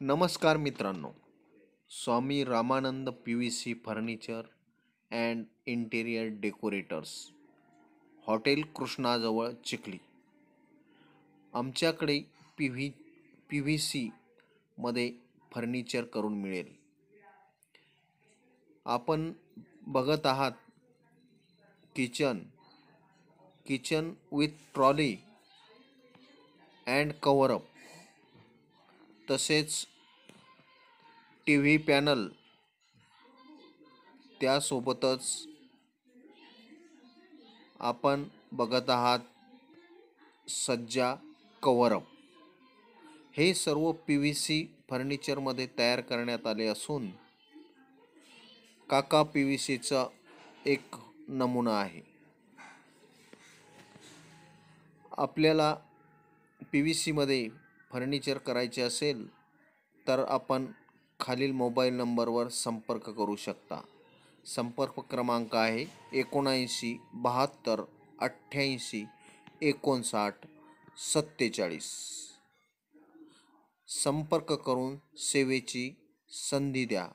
नमस्कार मित्रांनो, Swami Ramanand PVC furniture and interior decorators, hotel कृष्णाजवळ चिखली. आमच्याकडे PVC मध्ये फर्निचर करून मिळेल. आपण बघत आहात kitchen with trolley and cover up, तसेच TV पॅनल, त्यासोबतच आपण बघत आहात सज्जा कव्हरअप. हे सर्व PVC फर्निचरमध्ये तयार करण्यात आले असून काका PVCचा एक नमुना आहे. आपल्याला PVC मध्ये फर्निचर करायचे असेल तर आपण खालील मोबाईल नंबरवर संपर्क करू शकता. संपर्क क्रमांक आहे 79 72 88 59 47. संपर्क करून सेवेची संधी द्या.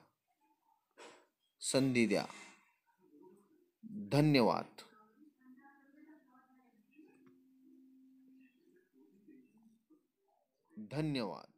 धन्यवाद.